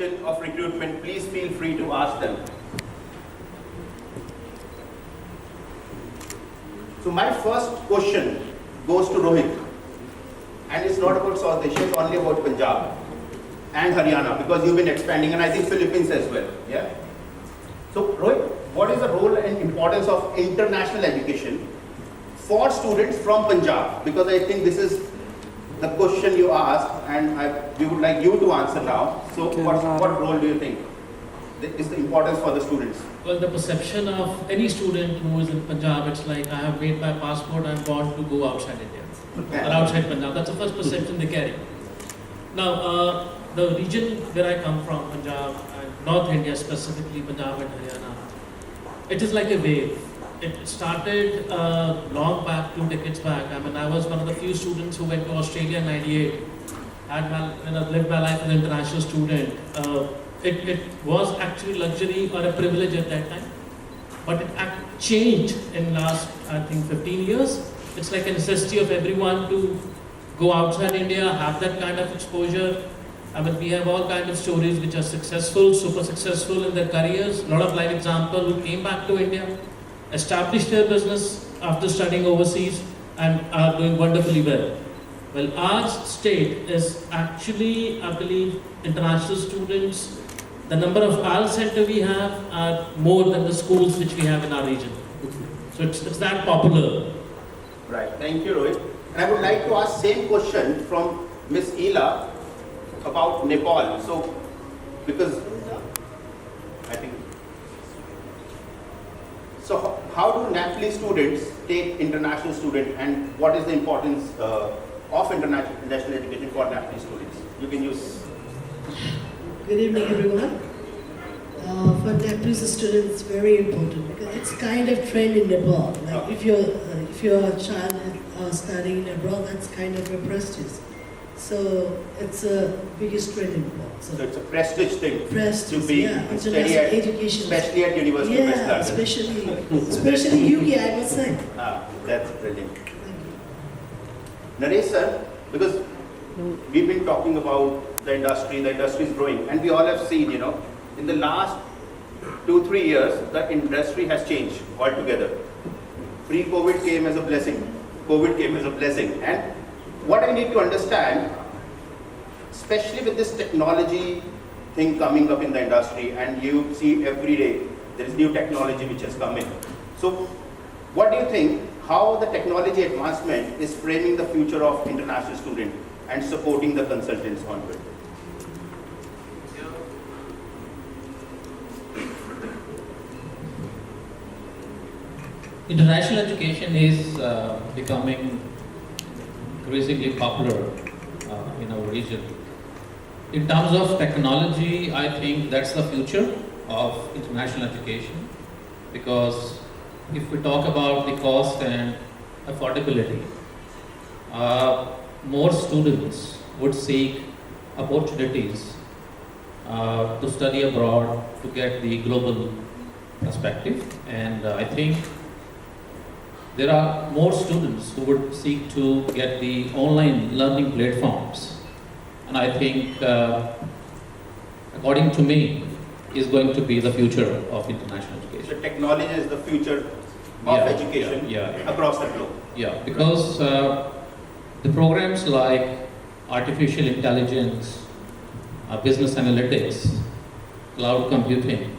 region of recruitment, please feel free to ask them. So my first question goes to Rohit, and it's not about South Asia, it's only about Punjab and Haryana, because you've been expanding, and I think Philippines as well. Yeah. So Rohit, what is the role and importance of international education for students from Punjab? Because I think this is the question you asked, and we would like you to answer now. So what role do you think is the importance for the students? Well, the perception of any student who is in Punjab, it's like, I have made my passport, I'm born to go outside India, or outside Punjab. That's the first perception they carry. Now, the region where I come from, Punjab, and North India specifically, Punjab and Haryana, it is like a wave. It started long back, 2 decades back. I mean, I was one of the few students who went to Australia in '98. Lived my life as an international student. It was actually luxury or a privilege at that time, but it changed in last, I think, 15 years. It's like a necessity of everyone to go outside India, have that kind of exposure. I mean, we have all kinds of stories which are successful, super successful in their careers. A lot of live examples who came back to India, established their business after studying overseas, and are doing wonderfully well. Well, our state is actually, I believe, international students. The number of IELTS center we have are more than the schools which we have in our region. So it's that popular. Right. Thank you, Rohit. And I would like to ask same question from Miss Ela about Nepal. So, because I think, so how do Nepali students take international student, and what is the importance of international education for Nepali students? You can use. Good evening, everyone. For Nepalese students, very important because it's kind of trend in Nepal. Like if your child is studying abroad, that's kind of a prestige. So it's a biggest trend in Nepal. So it's a prestige thing. Prestige, to be international education, especially at University of West London. especially UK, I must say. That's brilliant. Naresh sir, because we've been talking about the industry is growing, and we all have seen, in the last 2-3 years, the industry has changed altogether. Pre-COVID came as a blessing, COVID came as a blessing, and what I need to understand, especially with this technology thing coming up in the industry, and you see every day, there is new technology which has come in. So, what do you think, how the technology advancement is framing the future of international students and supporting the consultants on it? International education is becoming increasingly popular in our region. In terms of technology, I think that's the future of international education, because if we talk about the cost and affordability, more students would seek opportunities to study abroad to get the global perspective, and I think there are more students who would seek to get the online learning platforms, and I think, according to me, is going to be the future of international education. So technology is the future of education across the globe. Yeah, because the programs like artificial intelligence, business analytics, cloud computing,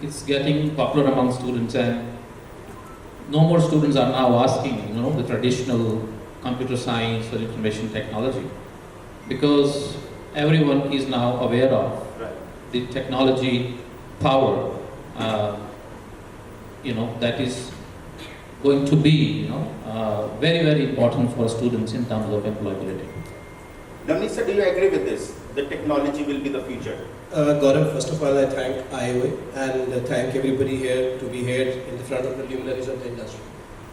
it's getting popular among students, and no more students are now asking, the traditional computer science or information technology, because everyone is now aware of the technology power, that is going to be, very, very important for students in terms of employability. Navneet sir, do you agree with this? The technology will be the future. Gaurav, first of all, I thank IOA and thank everybody here to be here in the front of the luminaries of the industry.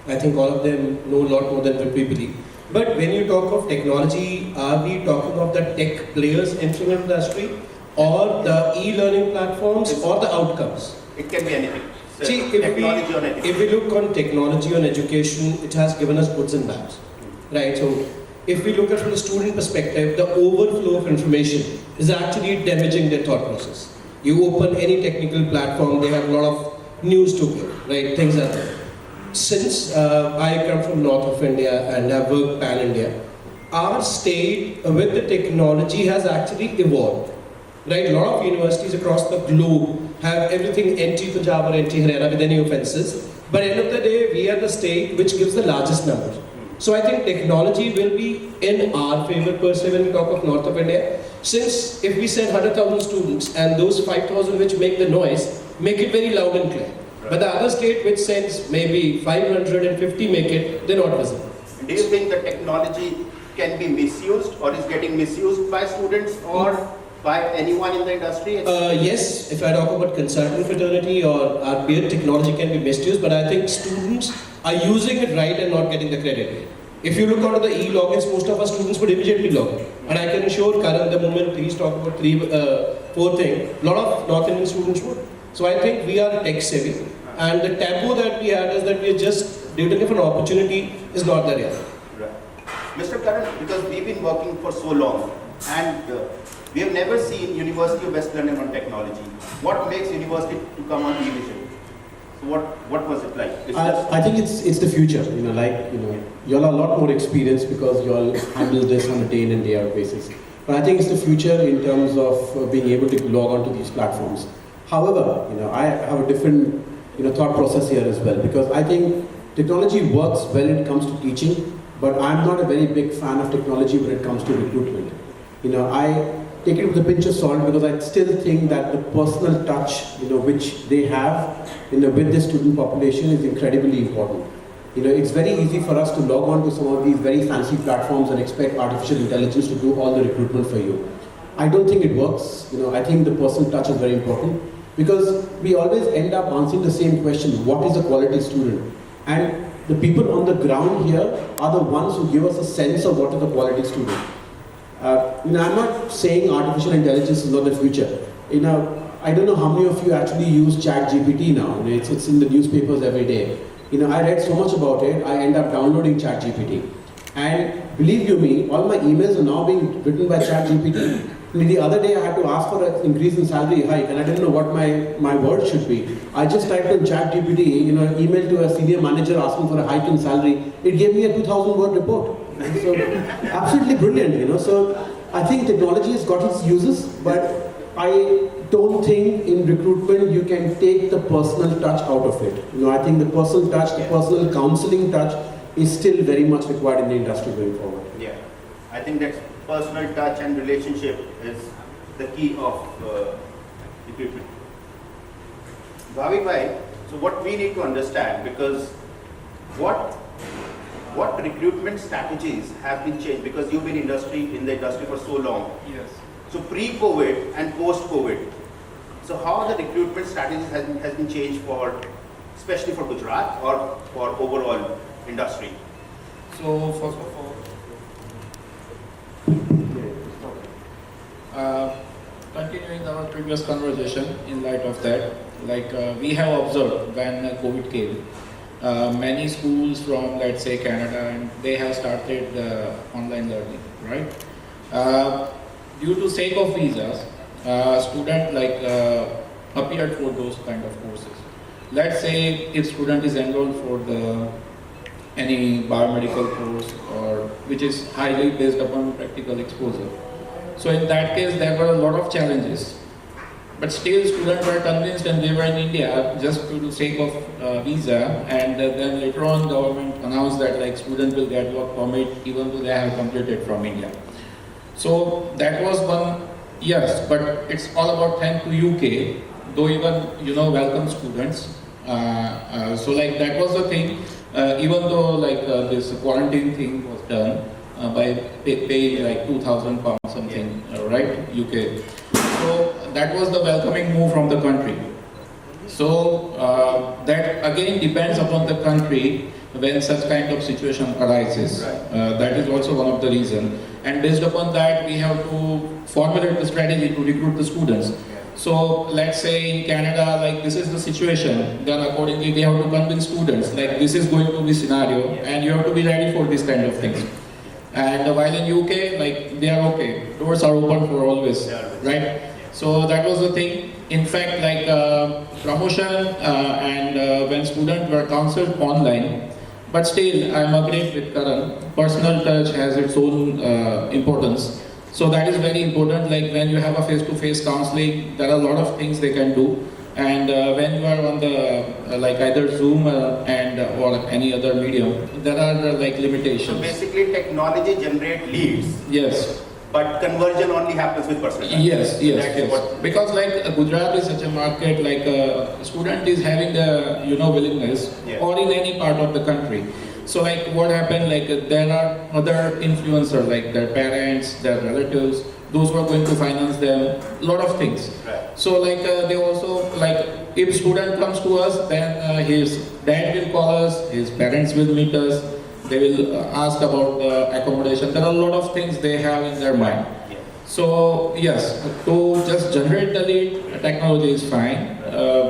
I think all of them know a lot more than what we believe. But when you talk of technology, are we talking of the tech players entering the industry, or the e-learning platforms, or the outcomes? It can be anything. So see, if we look on technology on education, it has given us goods and bads. Right, so if we look at from the student perspective, the overflow of information is actually damaging their thought process. You open any technical platform, they have a lot of news to give, right? Things are there. Since I come from north of India and I've worked pan-India, our state with the technology has actually evolved. Right, a lot of universities across the globe have everything NT Punjab or NT Haryana with any offenses. But at the end of the day, we are the state which gives the largest number. So I think technology will be in our favor per se when we talk of north of India. Since if we send 100,000 students and those 5,000 which make the noise, make it very loud and clear. But the other state which sends maybe 550 make it, they're not visible. Do you think the technology can be misused or is getting misused by students or by anyone in the industry? Yes, if I talk about consultant fraternity or our peer, technology can be misused, but I think students are using it right and not getting the credit. If you look onto the e-logins, most of our students would immediately log in. And I can assure Karan, the moment he's talking about 4 things, a lot of North Indian students would. So I think we are tech savvy. And the taboo that we had is that we are just taking an opportunity is not the reality. Right. Mr. Karan, because we've been working for so long and we have never seen University of West London on technology. What makes university to come on e-vision? So what was it like? I think it's the future. You all are a lot more experienced because you all handle this on a day in and day out basis. But I think it's the future in terms of being able to log onto these platforms. However, I have a different thought process here as well, because I think technology works when it comes to teaching, but I'm not a very big fan of technology when it comes to recruitment. I take it with a pinch of salt because I still think that the personal touch, which they have, with the student population is incredibly important. It's very easy for us to log on to some of these very fancy platforms and expect artificial intelligence to do all the recruitment for you. I don't think it works. I think the personal touch is very important because we always end up answering the same question: what is a quality student? And the people on the ground here are the ones who give us a sense of what is a quality student. I'm not saying artificial intelligence is not the future. I don't know how many of you actually use ChatGPT now. It's in the newspapers every day. I read so much about it, I end up downloading ChatGPT. And believe you me, all my emails are now being written by ChatGPT. The other day I had to ask for an increase in salary hike and I didn't know what my word should be. I just typed in ChatGPT, email to a senior manager asking for a hike in salary. It gave me a 2,000 word report. So absolutely brilliant, So I think technology has got its uses, but I don't think in recruitment you can take the personal touch out of it. I think the personal touch, the personal counseling touch is still very much required in the industry going forward. Yeah, I think that personal touch and relationship is the key of recruitment. Bhavik bhai, so what we need to understand, because what recruitment strategies have been changed, because you've been in the industry for so long. Yes. So pre-COVID and post-COVID, so how the recruitment strategies has been changed especially for Gujarat or for overall industry? So first of all, continuing our previous conversation in light of that, we have observed when COVID came, many schools from, let's say, Canada, and they have started online learning, right? Due to sake of visas, student appeared for those kind of courses. Let's say if student is enrolled for any biomedical course or which is highly based upon practical exposure. So in that case, there were a lot of challenges. But still students were convinced and they were in India just to the sake of visa, and then later on government announced that student will get work permit even though they have completed from India. So that was one, yes, but it's all about thanks to UK, though even welcome students. So that was the thing, even though this quarantine thing was done by paying 2,000 pounds something, right, UK. So that was the welcoming move from the country. So that again depends upon the country when such kind of situation arises. That is also one of the reasons. And based upon that, we have to formulate the strategy to recruit the students. So let's say in Canada, this is the situation, then accordingly we have to convince students, this is going to be scenario and you have to be ready for this kind of things. And while in UK, like they are okay, doors are open for always, right? So that was the thing. In fact, like promotion and when students were counseled online, but still I'm agreed with Karan, personal touch has its own importance. So that is very important. Like when you have a face-to-face counseling, there are a lot of things they can do. And when you are on the like either Zoom and or any other medium, there are like So limitations. basically technology generate leads, Yes. but conversion only happens with personal touch. Yes, yes, That's yes. what- Because like Gujarat is such a market, like a student is having the willingness, Yeah. or in any part of the country. So like what happened, like there are other influencers, like their parents, their relatives, those who are going to finance them, lot of things. Right. So like they also like if student comes to us, then his dad will call us, his parents will meet us, they will ask about accommodation. There are a lot of things they have in their mind. Yeah. So yes, to just generate the lead, technology is fine,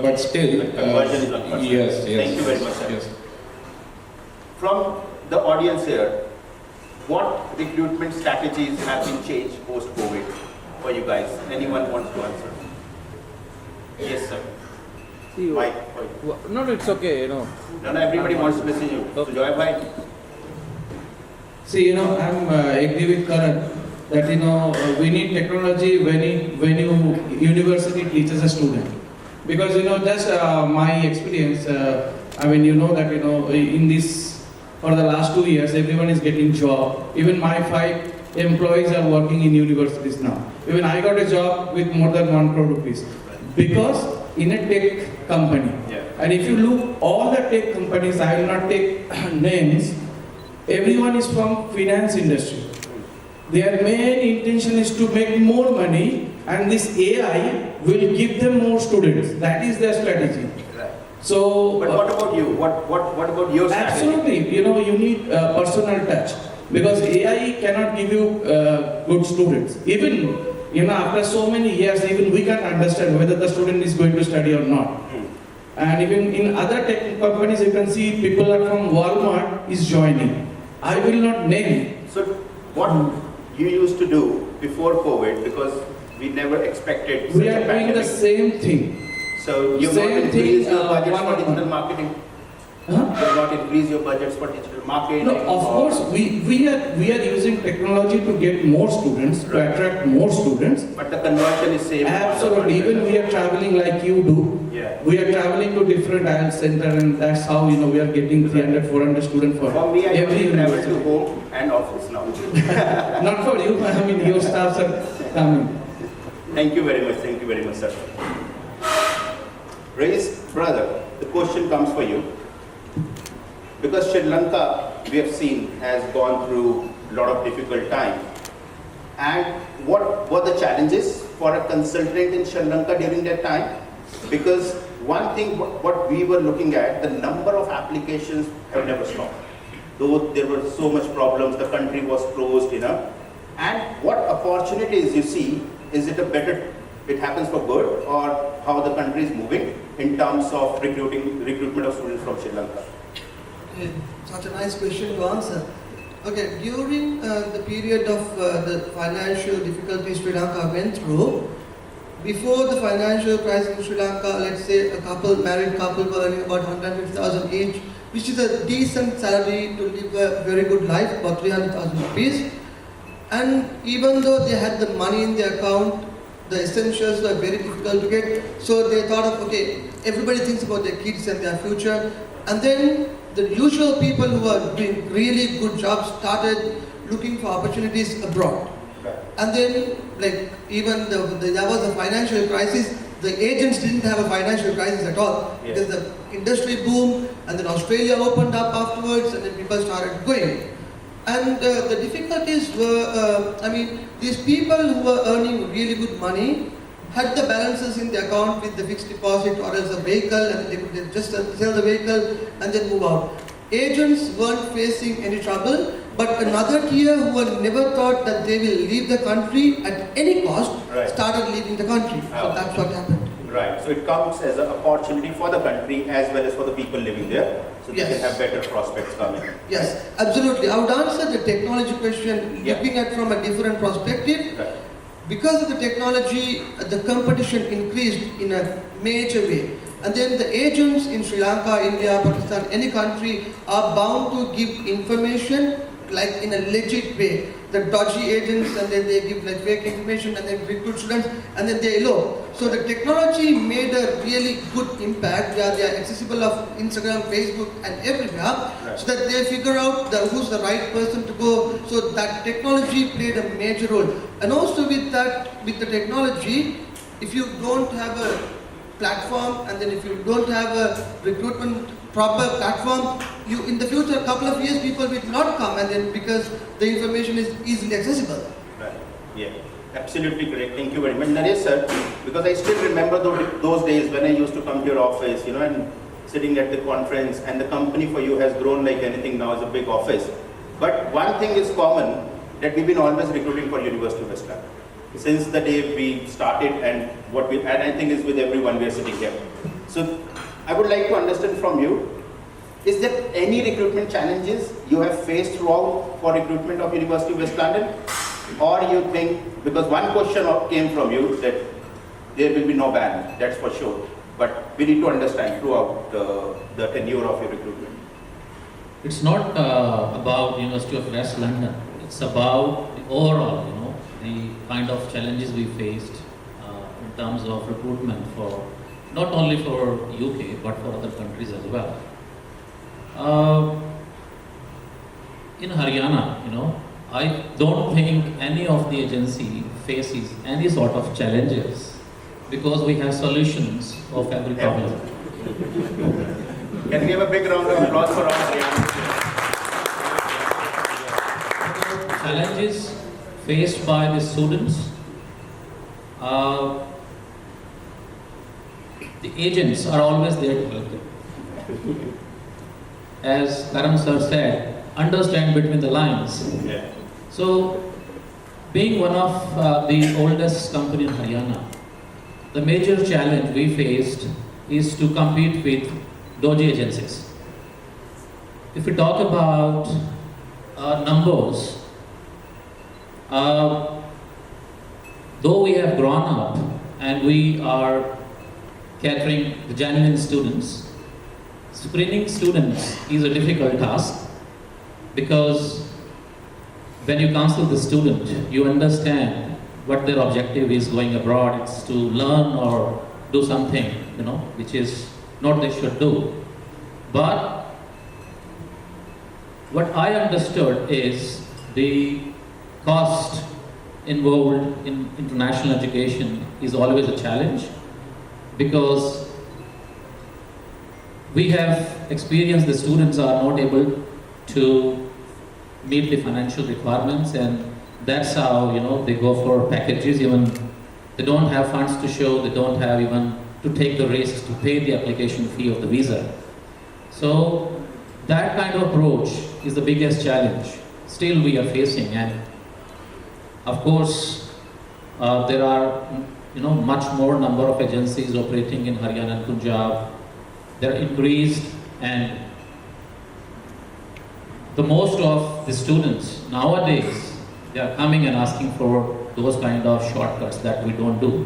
but still. But conversion is not possible. Yes, yes. Thank you very much, sir. Yes. From the audience here, what recruitment strategies have been changed post-COVID for you guys? Anyone wants to answer? Yes, sir. See, Mike. no, it's okay, No, everybody wants to listen to you. So, Okay. Joy bhai. See, I'm agree with Karan that we need technology when university teaches a student, because just my experience. I mean, that in this for the last 2 years, everyone is getting job. Even my 5 employees are working in universities now. Even I got a job with more than 1 crore rupees because in a tech company. Yeah. And if you look all the tech companies, I will not take names. Everyone is from finance industry. Their main intention is to make more money, and this AI will give them more students. That is their strategy. Right. So, But what about you? What about your strategy? absolutely, you need personal touch, because AI cannot give you good students. Even after so many years, even we can't understand whether the student is going to study or not. And even in other tech companies, you can see people are from Walmart is joining. I will not name. So, what you used to do before COVID, because we never expected such We a are doing the pandemic. same thing. So, you've not same increased thing, your budgets for one-on-one. digital marketing? Huh? You've not increased your budgets for digital marketing? No, of or- course, we are using technology to get more students, to attract more students. But the conversion is same. Absolutely, even we are traveling like you do. Yeah. We are traveling to different IELTS center, and that's how we are getting 300, 400 students for For me, I every only travel to university. home and office now. Not for you, I mean your staffs are coming. Thank you very much. Thank you very much, sir. Raised brother, the question comes for you. Because Sri Lanka, we have seen, has gone through a lot of difficult time. And what were the challenges for a consultant in Sri Lanka during that time? Because one thing, what we were looking at, the number of applications have never stopped. Though there were so much problems, the country was closed, And what opportunities you see, is it it happens for good, or how the country is moving in terms of recruitment of students from Sri Lanka? Such a nice question to answer. Okay, during the period of the financial difficulties Sri Lanka went through, before the financial crisis in Sri Lanka, let's say married couple were earning about 150,000 each, which is a decent salary to live a very good life, about 300,000 rupees. And even though they had the money in their account, the essentials were very difficult to get. So they thought of, okay, everybody thinks about their kids and their future. And then the usual people who are doing really good jobs started looking for opportunities abroad. And then, like, even there was a financial crisis, the agents didn't have a financial crisis at all. Yeah. Because the industry boomed, and then Australia opened up afterwards, and then people started going. And the difficulties were, these people who were earning really good money had the balances in the account with the fixed deposit or else a vehicle, and they could just sell the vehicle and then move out. Agents weren't facing any trouble, but another tier who had never thought that they will leave the country at any cost Right. started leaving the country. So Oh. that's what happened. Right. So it comes as an opportunity for the country as well as for the people living there, so they Yes. can have better prospects coming. Yes, absolutely. I would answer the technology question Yeah. looking at from a different perspective. Right. Because of the technology, the competition increased in a major way. And then the agents in Sri Lanka, India, Pakistan, any country are bound to give information like in a legit way. The dodgy agents, and then they give like fake information and then recruit students and then they elope. So the technology made a really good impact where they are accessible of Instagram, Facebook and everywhere, Right. so that they figure out who's the right person to go. So that technology played a major role. And also with that, with the technology, if you don't have a platform and then if you don't have a recruitment proper platform, you in the future, a couple of years, people will not come and then because the information is easily accessible. Right. Yeah. Absolutely correct. Thank you very much, Naresh sir. Because I still remember those days when I used to come to your office, and sitting at the conference, and the company for you has grown like anything now. It's a big office. But one thing is common, that we've been always recruiting for University of West London since the day we started, and I think is with everyone we are sitting here. So I would like to understand from you, is there any recruitment challenges you have faced throughout for recruitment of University of West London? Or you think, because one question came from you that there will be no ban, that's for sure. But we need to understand throughout the tenure of your recruitment. It's not about University of West London. It's about the overall, the kind of challenges we faced in terms of recruitment for not only for UK but for other countries as well. In Haryana, I don't think any of the agency faces any sort of challenges because we have solutions of every problem. Can we have a big round of applause for our Challenges faced by the students, the agents are always there to help them. As Karan sir said, understand between the lines. Yeah. So, being one of the oldest company in Haryana, the major challenge we faced is to compete with dodgy agencies. If we talk about numbers, though we have grown up and we are catering the genuine students, screening students is a difficult task because when you counsel the student, you understand what their objective is going abroad. It's to learn or do something, which is not they should do. But what I understood is the cost involved in international education is always a challenge because we have experienced the students are not able to meet the financial requirements, and that's how they go for packages. Even they don't have funds to show, they don't have even to take the risks to pay the application fee of the visa. So that kind of approach is the biggest challenge still we are facing, and of course there are much more number of agencies operating in Haryana and Punjab. They're increased, and the most of the students nowadays, they are coming and asking for those kind of shortcuts that we don't do.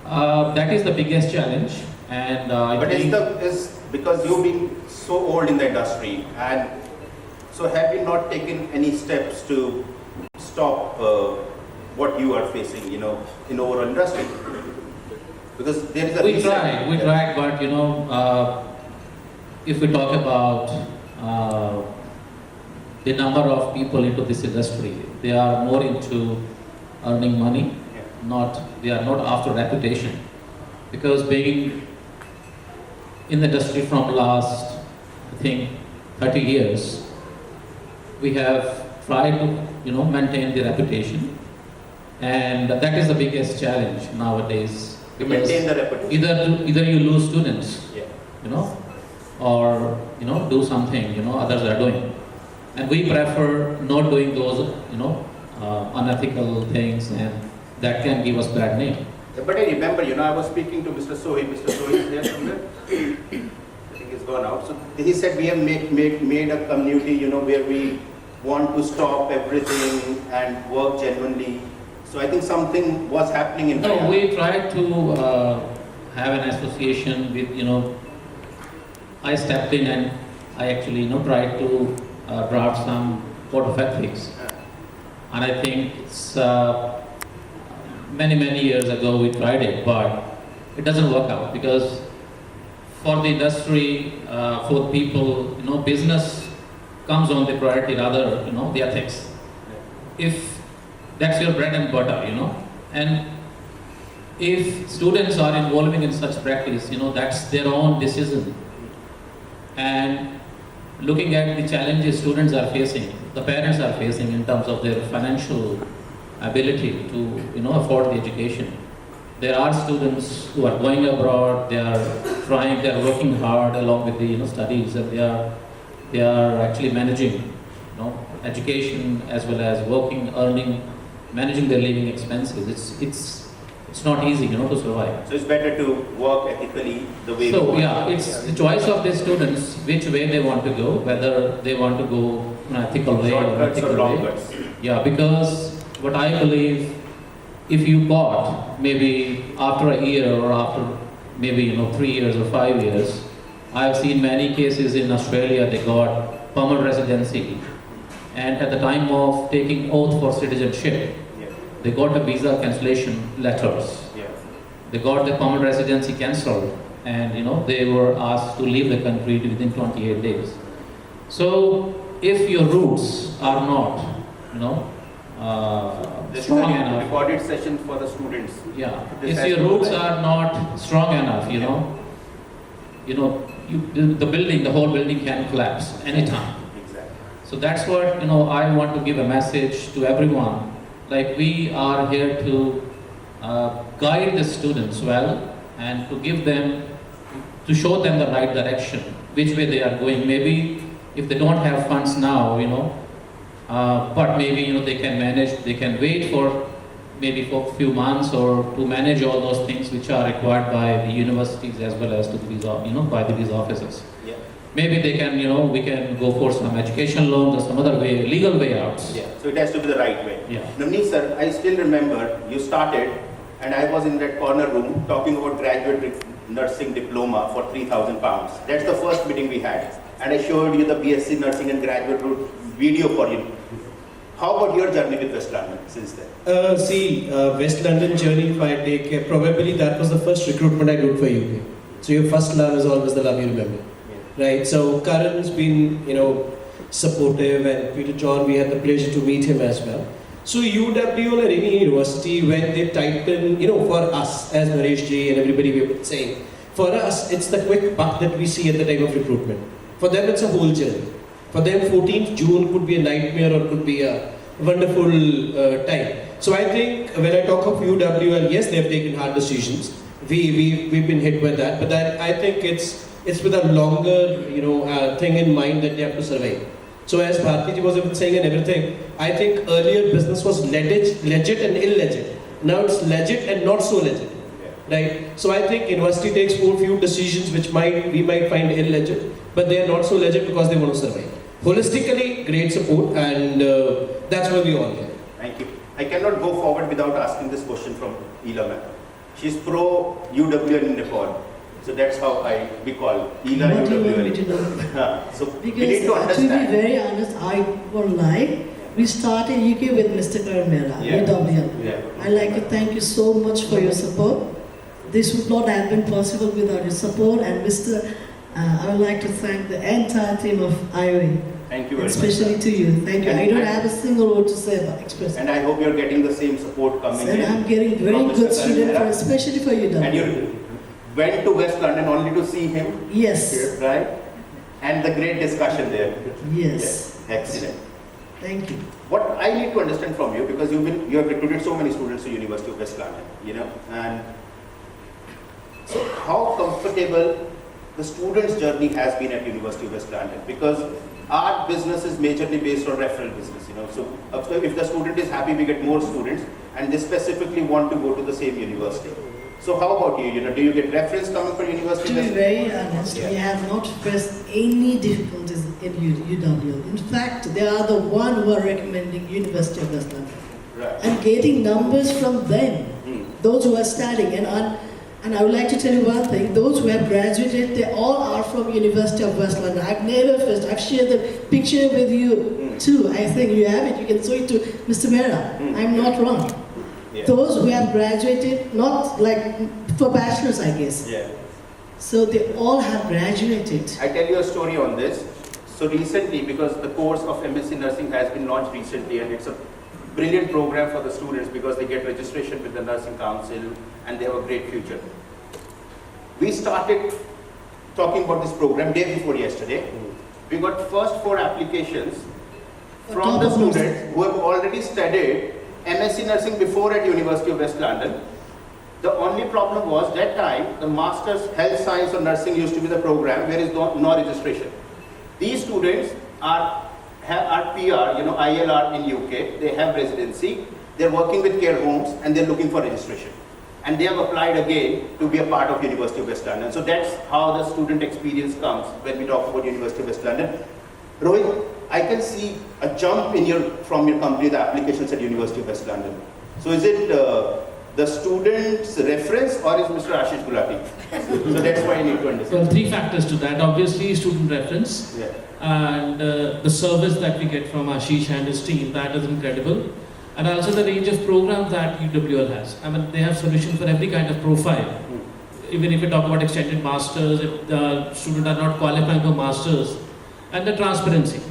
That is the biggest challenge, and I But think is because you being so old in the industry, and so have you not taken any steps to stop what you are facing, in overall industry? Because there is a we tried, but if we talk about the number of people into this industry, they are more into earning money, they are not after reputation. Because being in the industry from last, I think, 30 years, we have tried to, maintain the reputation, and that is the biggest challenge nowadays. to maintain the reputation. Either you lose students, Yeah. or do something others are doing, and we prefer not doing those unethical things, and that can give us bad name. But I remember, I was speaking to Mr. Sohi. Mr. Sohi is there somewhere. I think he's gone out. So he said we have made a community, where we want to stop everything and work genuinely. So I think something was happening in. No, we tried to have an association with, I stepped in and I actually, tried to draft some code of ethics. And I think it's many years ago we tried it, but it doesn't work out because for the industry, for people, business comes on the priority rather, the ethics. If that's your bread and butter, and if students are involving in such practice, that's their own decision. And looking at the challenges students are facing, the parents are facing in terms of their financial ability to afford the education. There are students who are going abroad, they are working hard along with the studies, and they are actually managing education as well as working, earning, managing their living expenses. It's not easy to survive. So it's better to work ethically the way. So yeah, it's the choice of the students which way they want to go, whether they want to go an ethical way or Shortcuts or long way. cuts. Yeah, because what I believe, if you got maybe after a year or after maybe 3 years or 5 years, I've seen many cases in Australia they got permanent residency, and at the time of taking oath for citizenship, they got a visa cancellation letters. Yeah. They got the permanent residency cancelled, and they were asked to leave the country within 28 days. So if your roots are not, strong enough. Recorded session for the students. Yeah, This if has your to roots be- are not strong enough, the whole building can collapse anytime. Exactly. So that's what I want to give a message to everyone. Like, we are here to guide the students well and to give them, to show them the right direction, which way they are going. Maybe if they don't have funds now, but maybe they can manage. They can wait for maybe for a few months or to manage all those things which are required by the universities as well as to the visa, by the visa officers. Yeah. Maybe they can, we can go for some education loans or some other way, legal way outs. Yeah. So it has to be the right way. Yeah. Navneet sir, I still remember you started, and I was in that corner room talking about graduate nursing diploma for £3,000. That's the first meeting we had, and I showed you the BSc nursing and graduate route video for you. How about your journey with West London since then? West London journey, if I take, probably that was the first recruitment I did for UK. So your first love is always the love you remember. Right, so Karan's been, supportive, and Peter John, we had the pleasure to meet him as well. So UW or any university, when they tighten, for us, as Naresh ji and everybody we've been saying, for us, it's the quick buck that we see at the time of recruitment. For them, it's a whole journey. For them, 14th June could be a nightmare or could be a wonderful time. So I think when I talk of UWL, yes, they've taken hard decisions. We've been hit with that, but then I think it's with a longer, thing in mind that they have to survive. So as Bharti ji was even saying and everything, I think earlier business was legit and illegit. Now it's legit and not so legit, right? So I think university takes few decisions which we might find illegit, but they are not so legit because they want to survive. Holistically, great support, and that's where we all get. Thank you. I cannot go forward without asking this question from Ela ma'am. She's pro UWL in Nepal. So that's how we call Ela What do you want me UWL. to know? So we need Because to to be understand. very honest, I won't lie. We started UK with Mr. Karamela, Yeah. UWL. Yeah. I'd like to thank you so much for your support. This would not have been possible without your support, and I would like to thank the entire team of IOE, Thank you very much. especially to you. Thank you. I don't And- have a single word to say about express. And I hope you're getting the same support coming And in. I'm getting very from good Mr. student, Karamela. especially for And UW. you went to West London only to see him, Yes, right? And the great discussion there. yes. Excellent. Thank you. What I need to understand from you, because you have recruited so many students to University of West London, and so how comfortable the student's journey has been at University of West London, because our business is majorly based on referral business, So if the student is happy, we get more students, and they specifically want to go to the same university. So how about you? Do you get reference coming from University To of be West very honest, Yeah. we have not faced any difficulties in UW. In fact, they are the one who are recommending University of West London. Right. And getting numbers from them, those who are studying. And I would like to tell you one thing, those who have graduated, they all are from University of West London. I've shared the picture with you too. I think you have it, you can show it to Mr. Mehra. I'm not wrong. Yeah. Those who have graduated, not like for bachelors, I guess. Yeah. So they all have graduated. I tell you a story on this. So recently, because the course of MSc Nursing has been launched recently, and it's a brilliant program for the students because they get registration with the Nursing Council and they have a great future. We started talking about this program day before yesterday. We got first 4 applications from the students who have already studied MSc Nursing before at University of West London. The only problem was that time the Masters Health Science or Nursing used to be the program where is no registration. These students are PR, ILR in UK, they have residency, they're working with care homes and they're looking for registration. And they have applied again to be a part of University of West London. So that's how the student experience comes when we talk about University of West London. Rohit, I can see a jump from your company, the applications at University of West London. So is it the student's reference or is Mr. Ashish Gulati? So that's why I need to understand. Well, 3 factors to that. Obviously, student reference. Yeah. And the service that we get from Ashish and his team, that is incredible. And also the range of programs that UWL has. I mean, they have solutions for every kind of profile. Even if we talk about extended masters, if the students are not qualifying for masters, and the transparency.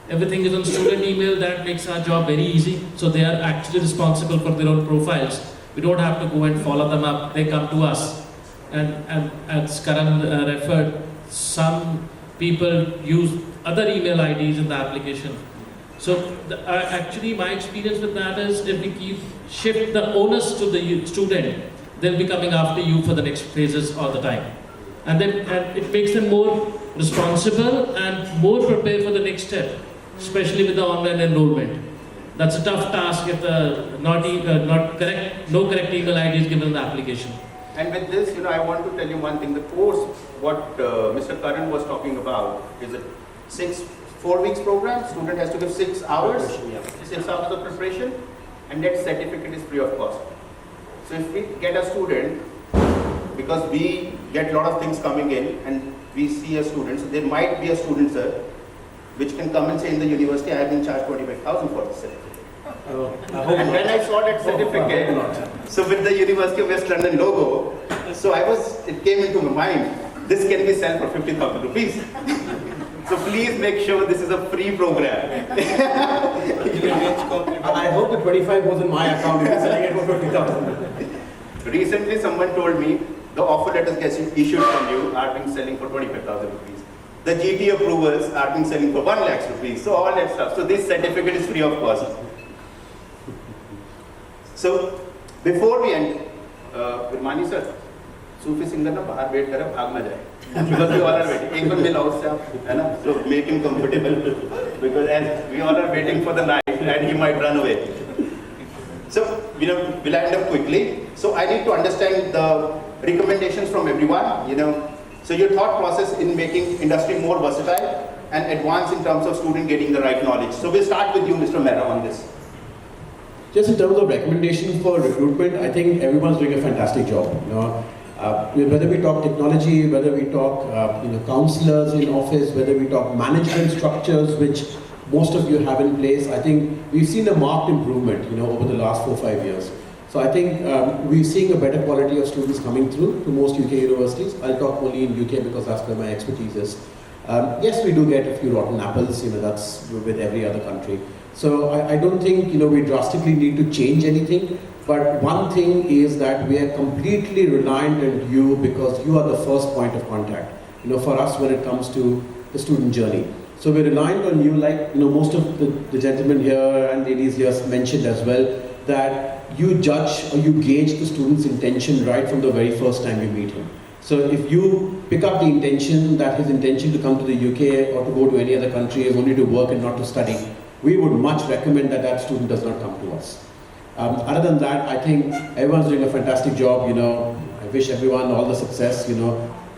Everything is on student email, that makes our job very easy. So they are actually responsible for their own profiles. We don't have to go and follow them up, they come to us. And as Karan referred, some people use other email IDs in the application. So actually my experience with that is if we shift the onus to the student, they'll be coming after you for the next phases all the time. And it makes them more responsible and more prepared for the next step, especially with the online enrollment. That's a tough task if no correct email ID is given in the application. And with this, I want to tell you one thing. The course, what Mr. Karan was talking about, is a 4 weeks program. Student has to give 6 hours, 6 hours of preparation, and that certificate is free of cost. So if we get a student, because we get a lot of things coming in, and we see a student, so there might be a student, sir, which can come and say in the university, I have been charged 25,000 for this certificate. And when I saw that certificate, so with the University of West London logo, so it came into my mind, this can be sold for 50,000 rupees. So please make sure this is a free program. I hope the 25 was in my account. If you're selling it for 50,000. Recently, someone told me the offer letters get issued from you are being selling for 25,000 rupees. The GT approvals are being selling for 1 lakh rupees. So all that stuff. So this certificate is free of cost. So before we end, Mani sir, Sufi singer na bahar wait kare, bhag na jaye. Because we all are waiting. Ek baar mila usse aap, hai na? So make him comfortable. Because as we all are waiting for the night and he might run away. So we'll end up quickly. So I need to understand the recommendations from everyone. So your thought process in making industry more versatile and advanced in terms of student getting the right knowledge. So we'll start with you, Mr. Mehra, on this. Just in terms of recommendations for recruitment, I think everyone's doing a fantastic job. Whether we talk technology, whether we talk counselors in office, whether we talk management structures, which most of you have in place, I think we've seen a marked improvement over the last 4-5 years. So I think we're seeing a better quality of students coming through to most UK universities. I'll talk only in UK because that's where my expertise is. Yes, we do get a few rotten apples, that's with every other country. So I don't think we drastically need to change anything, but one thing is that we are completely reliant on you because you are the first point of contact, for us when it comes to the student journey. So we're reliant on you, like most of the gentlemen here and ladies here mentioned as well, that you judge or you gauge the student's intention right from the very first time you meet him. So if you pick up the intention that his intention to come to the UK or to go to any other country is only to work and not to study, we would much recommend that that student does not come to us. Other than that, I think everyone's doing a fantastic job. I wish everyone all the success.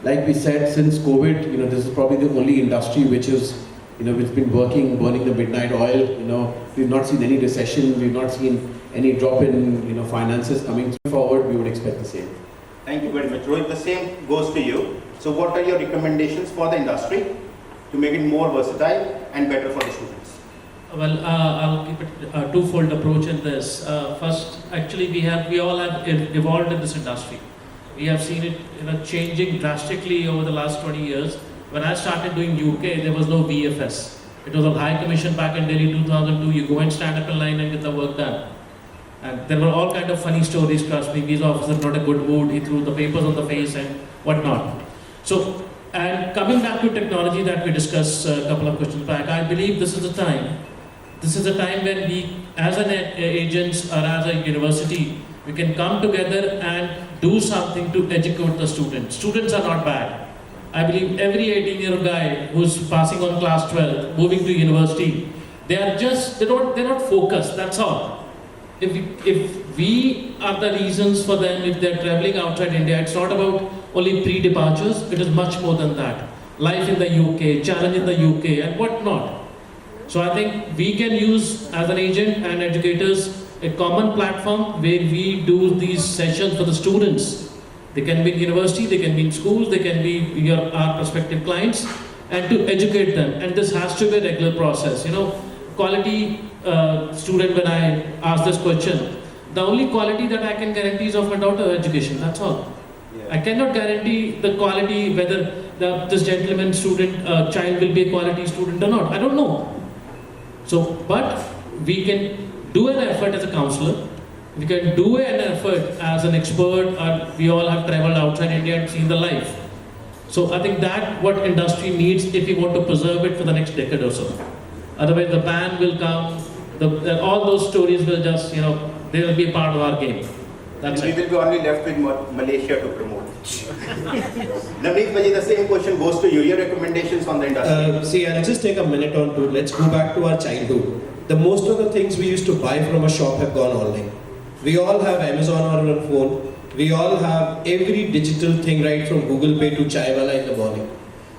Like we said, since COVID, this is probably the only industry which is, which been working, burning the midnight oil. We've not seen any recession. We've not seen any drop in, finances coming forward. We would expect the same. Thank you very much, Rohit. The same goes to you. So what are your recommendations for the industry to make it more versatile and better for the students? Well, I'll keep it a twofold approach in this. First, actually, we all have evolved in this industry. We have seen it, changing drastically over the last 20 years. When I started doing UK, there was no VFS. It was a high commission back in Delhi 2002. You go and stand up in line and get the work done. And there were all kind of funny stories, trust me. Visa officer not a good mood, he threw the papers on the face and whatnot. So, and coming back to technology that we discussed a couple of questions back, I believe this is the time. This is the time when we, as an agents or as a university, we can come together and do something to educate the students. Students are not bad. I believe every 18-year-old guy who's passing on class 12, moving to university, they're not focused, that's all. If we are the reasons for them, if they're traveling outside India, it's not about only pre-departures, it is much more than that. Life in the UK, challenge in the UK and whatnot. So I think we can use, as an agent and educators, a common platform where we do these sessions for the students. They can be in university, they can be in schools, they can be our prospective clients, and to educate them. And this has to be a regular process. Quality student, when I ask this question, the only quality that I can guarantee is of my daughter's education, that's all. Yeah. I cannot guarantee the quality whether this gentleman student, child will be a quality student or not. I don't know. So, but we can do an effort as a counselor, we can do an effort as an expert, or we all have traveled outside India and seen the life. So I think that what industry needs if we want to preserve it for the next decade or so. Otherwise the ban will come, all those stories will just, they will be a part of our game. That's it. We will be only left with Malaysia to promote. Navneet Bhaji, the same question goes to you. Your recommendations on the industry? See, I'll just take a minute or two. Let's go back to our childhood. The most of the things we used to buy from a shop have gone online. We all have Amazon on our phone. We all have every digital thing, right from Google Pay to Chaiwala in the morning.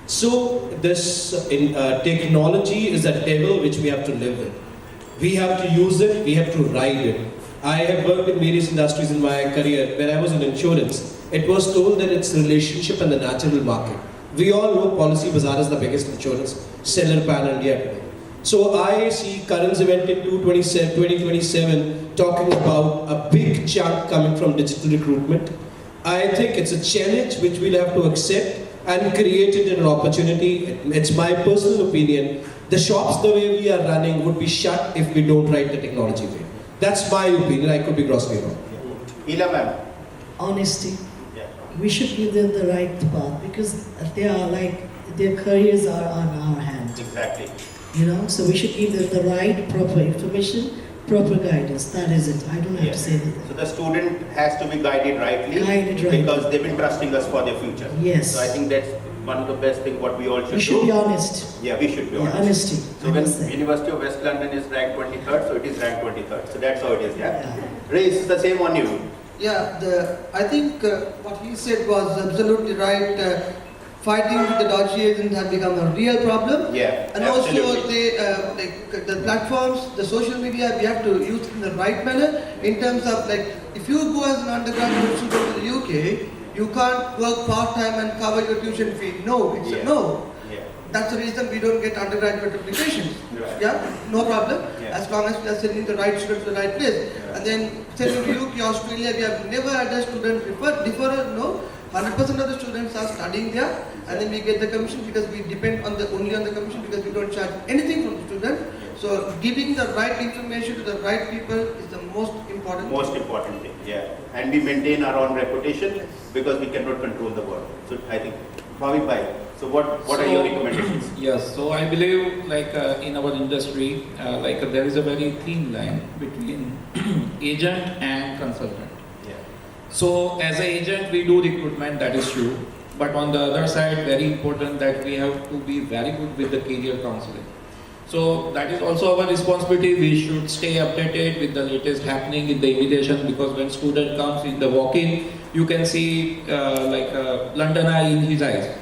So this technology is a devil which we have to live with. We have to use it, we have to ride it. I have worked in various industries in my career. When I was in insurance, it was told that it's relationship and the natural market. We all know Policy Bazaar is the biggest insurance seller pan India today. So I see Karan's event in 2027 talking about a big chunk coming from digital recruitment. I think it's a challenge which we'll have to accept and create it an opportunity. It's my personal opinion. The shops the way we are running would be shut if we don't write the technology way. That's my opinion. I could be grossly wrong. Ila ma'am. Honesty. Yeah. We should give them the right path because they are their careers are on our hands. Exactly. So we should give them the right, proper information, proper guidance. That is it. I don't have to say anything. So the student has to be guided rightly. Because they've been trusting us for their future. Yes. So I think that's one of the best things what we all should do. We should be honest. Yeah, we should be honest. Honesty. So when University of West London is ranked 23rd, so it is ranked 23rd. So that's how it is, yeah? Ray, it's the same on you. Yeah, I think what he said was absolutely right. Fighting with the dodgy agents has become a real problem. Yeah, and absolutely. Also the platforms, the social media, we have to use it in the right manner in terms of if you go as an undergraduate student to the UK, you can't work part-time and cover your tuition fee. No, it's a no. Yeah. That's the reason we don't get undergraduate applications. Right. Yeah, no problem. Yeah. As long as we are sending the right students to the right place. Yeah. And then sending to UK, Australia, we have never had a student deferral, no. 100% of the students are studying there, and then we get the commission because we depend on only on the commission because we don't charge anything from the student. So giving the right information to the right people is the most important. Most important thing, yeah. And we maintain our own reputation because we cannot control the world. So I think, Bhavik Bhai, so what are your recommendations? Yes, so I believe in our industry, there is a very thin line between agent and consultant. So as an agent, we do recruitment, that is true. But on the other side, very important that we have to be very good with the career counseling. So that is also our responsibility. We should stay updated with the latest happening in the invitation, because when student comes in the walk-in, you can see London eye in his eyes,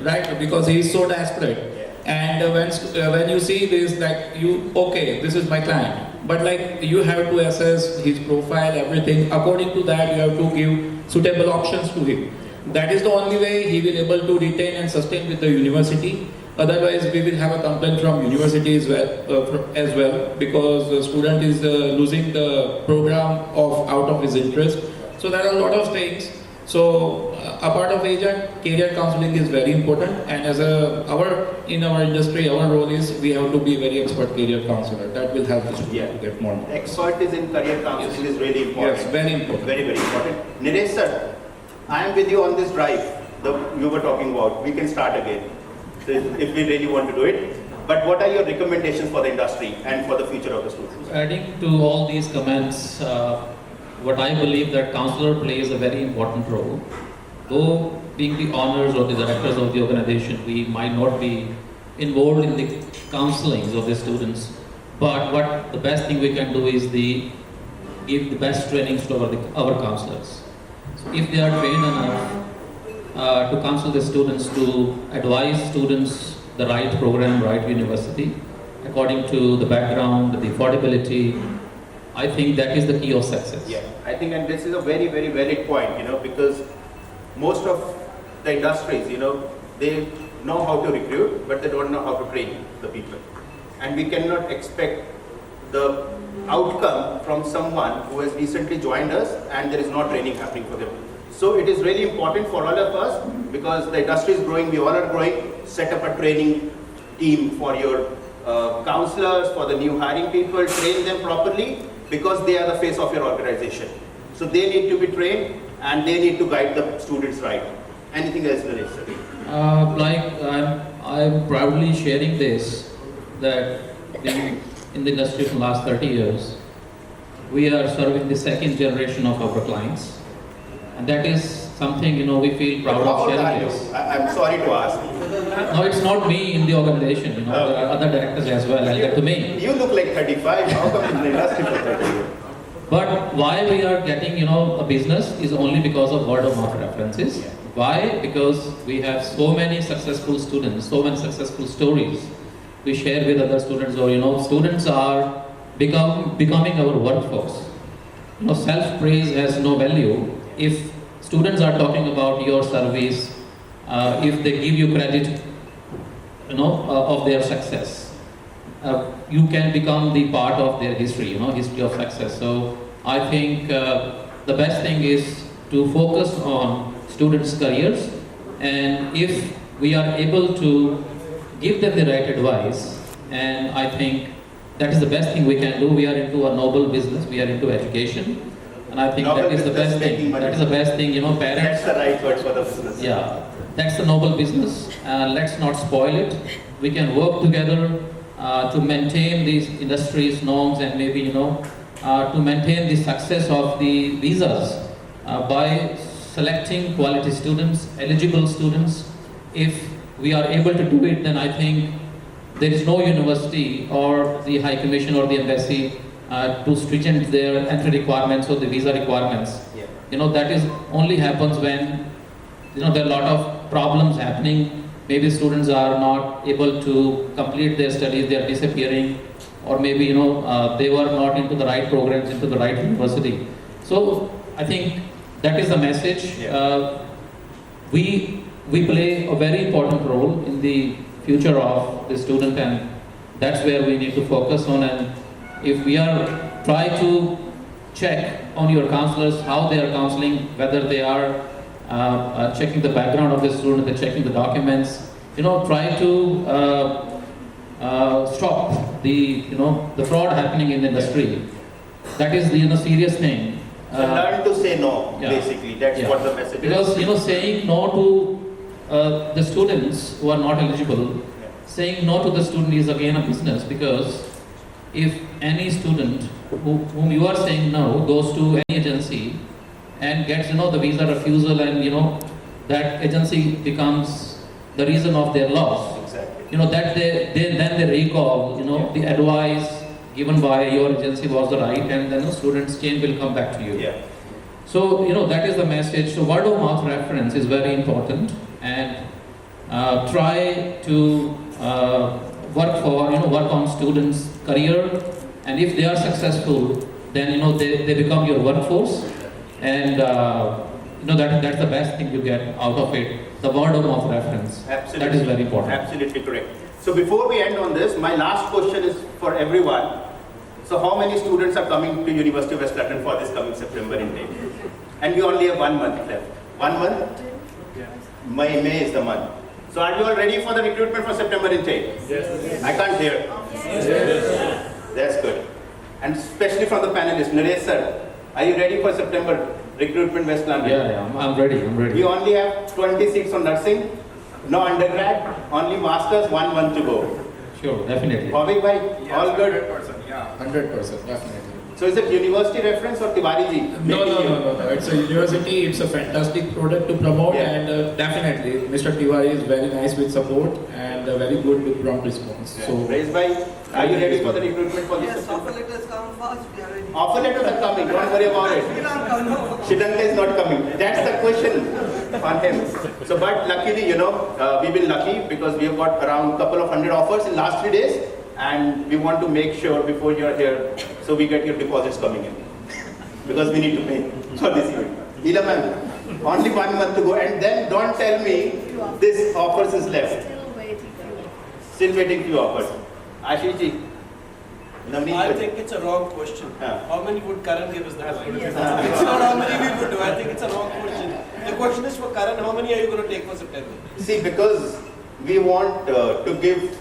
right? Because he is so desperate. And when you see this, like this is my client. But like you have to assess his profile, everything. According to that, you have to give suitable options to him. That is the only way he will able to retain and sustain with the university. Otherwise, we will have a complaint from university as well, because the student is losing the program out of his interest. So there are a lot of things. So a part of agent, career counseling is very important, and as in our industry, our role is we have to be very expert career counselor. That will help the student to get more. Expertise in career counseling is really important. Yes, very important. Very, very important. Nilesh sir, I am with you on this drive you were talking about. We can start again if we really want to do it. But what are your recommendations for the industry and for the future of the students? Adding to all these comments, what I believe that counselor plays a very important role. Though being the owners or the directors of the organization, we might not be involved in the counselings of the students. But what the best thing we can do is give the best trainings to our counselors. So if they are trained enough to counsel the students, to advise students the right program, right university, according to the background, the affordability, I think that is the key of success. Yeah, I think, and this is a very, very valid point, because most of the industries, they know how to recruit, but they don't know how to train the people. And we cannot expect the outcome from someone who has recently joined us and there is no training happening for them. So it is really important for all of us, because the industry is growing, we all are growing, set up a training team for your counselors, for the new hiring people, train them properly, because they are the face of your organization. So they need to be trained and they need to guide the students right. Anything else, Nilesh sir? I'm proudly sharing this, that in the industry for the last 30 years, we are serving the second generation of our clients. And that is something, we feel proud of sharing this. I'm sorry to ask. No, it's not me in the organization, there are other directors as well, I'll get to me. You look like 35, how come in the industry for 30 years? But why we are getting, a business is only because of word of mouth references. Yeah. Why? Because we have so many successful students, so many successful stories we share with other students, or, students are becoming our workforce. Self-praise has no value. If students are talking about your service, if they give you credit, of their success, you can become the part of their history, history of success. So I think the best thing is to focus on students' careers, and if we are able to give them the right advice, and I think that is the best thing we can do. We are into a noble business, we are into education. And I think that is the best thing. That is the best thing, parents. That's the right word for the business. Yeah, that's the noble business. Let's not spoil it. We can work together to maintain these industry's norms, and maybe, to maintain the success of the visas by selecting quality students, eligible students. If we are able to do it, then I think there is no university or the High Commission or the embassy to stringent their entry requirements or the visa requirements. Yeah. That is only happens when, there are a lot of problems happening. Maybe students are not able to complete their studies, they are disappearing, or maybe, they were not into the right programs, into the right university. So I think that is the message. Yeah. We play a very important role in the future of the student, and that's where we need to focus on. And if we are try to check on your counselors how they are counseling, whether they are checking the background of the student, they're checking the documents, try to stop the fraud happening in the industry. That is the serious thing. So learn to say no, Yeah. basically. That's Yeah. what the message Because is. saying no to the students who are not eligible, saying no to the student is again a business, because if any student whom you are saying no goes to any agency, and gets the visa refusal, and that agency becomes the reason of their loss. Exactly. That they recall the advice given by your agency was the right, and then the student's chain will come back to you. Yeah. So that is the message. So word of mouth reference is very important, and try to work on students' career, and if they are successful, then they become your workforce, and that's the best thing you get out of it. The word of mouth reference. Absolutely. That is very important. Absolutely correct. So before we end on this, my last question is for everyone. So how many students are coming to University of West London for this coming September intake? And we only have 1 month left. 1 month? Yeah. May is the month. So are you all ready for the recruitment for September intake? Yes. I can't hear. Yes. That's good. And especially from the panelists, Naresh sir, are you ready for September recruitment West London? Yeah, I'm ready. We only have 20 seats on nursing, no undergrad, only masters, 1 month to go. Sure, definitely. Bhavik bhai, all good? 100%, yeah. 100%, definitely. So is it university reference or Tiwari ji? No. It's a university. It's a fantastic product to promote, Yeah. and definitely, Mr. Tiwari is very nice with support and very good with prompt response. Yeah. So, Raise bhai, are you ready for the recruitment for Yes, this? offer letters come fast, we are ready. Offer letters are coming, don't worry about it. Shidanka is not coming. That's the question on him. So, but luckily, we've been lucky because we have got around couple of 100 offers in last 3 days, and we want to make sure before you're here, so we get your deposits coming in because we need to pay for this event. Ila ma'am, only 1 month to go, and then don't tell me this offers is left. Still waiting few offers. Ashish ji, Navneet I bhai. think it's a wrong question. Yeah. How many would Karan give us that? It's not how many we would do. I think it's a wrong question. The question is for Karan, how many are you going to take for September? See, because we want to give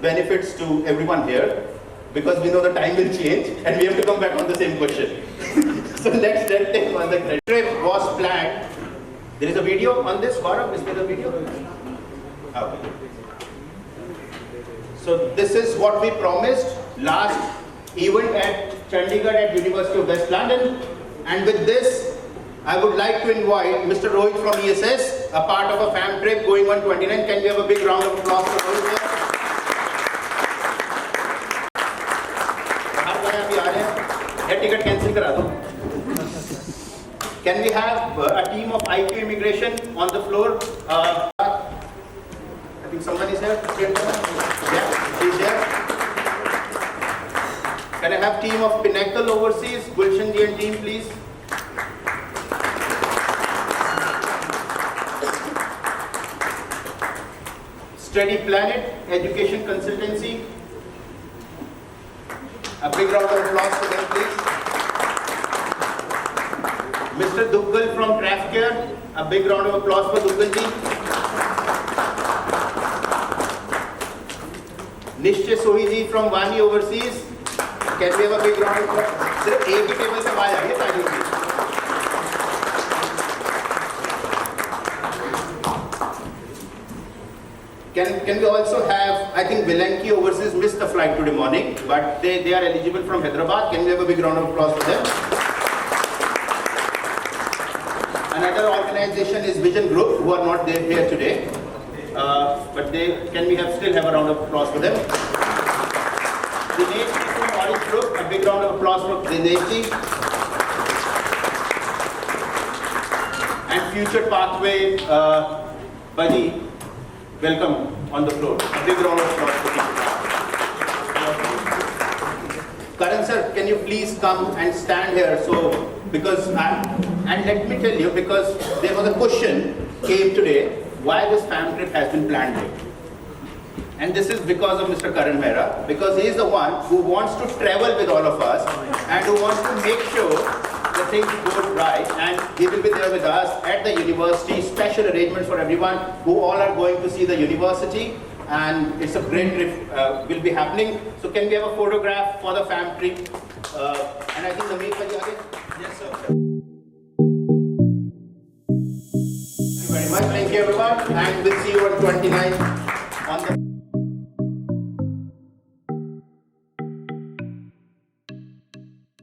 benefits to everyone here, because we know the time will change and we have to come back on the same question. So let's then take on the credit. Trip was planned. There is a video on this, Gaurav, is there a video? Okay. So this is what we promised last event at Chandigarh at University of West London, and with this I would like to invite Mr. Rohit from ESS, a part of a fam trip going on 29. Can we have a big round of applause for Rohit here? Ticket cancel kara do. Can we have a team of IQ immigration on the floor? I think someone is here. Yeah, he's here. Can I have team of Pinnacle Overseas? Gulshan ji and team, please. Steady Planet Education Consultancy. A big round of applause for them, please. Mr. Duggal from Trafcare. A big round of applause for Duggal ji. Nishche Sohi ji from Vani Overseas. Can we have a big round of applause? Sir, एक ही table से आवाज आ रही है तालियों की. Can we also have, I think Vilanki Overseas missed the flight today morning, but they are eligible from Hyderabad. Can we have a big round of applause for them? Another organization is Vision Group, who are not there here today, but can we still have a round of applause for them? Dinesh ji from Orange Group, a big round of applause for Dinesh ji. And Future Pathway, Baji. Welcome on the floor. A big round of applause for you. Karan sir, can you please come and stand here? So, and let me tell you, because there was a question came today, why this fam trip has been planned here. And this is because of Mr. Karan Mehra, because he is the one who wants to travel with all of us and who wants to make sure the things go right, and he will be there with us at the university, special arrangements for everyone who all are going to see the university, and it's a great trip will be happening. So can we have a photograph for the fam trip? And I think the meet again. Yes sir. Thank you very much. Thank you everyone, and we'll see you on 29th on the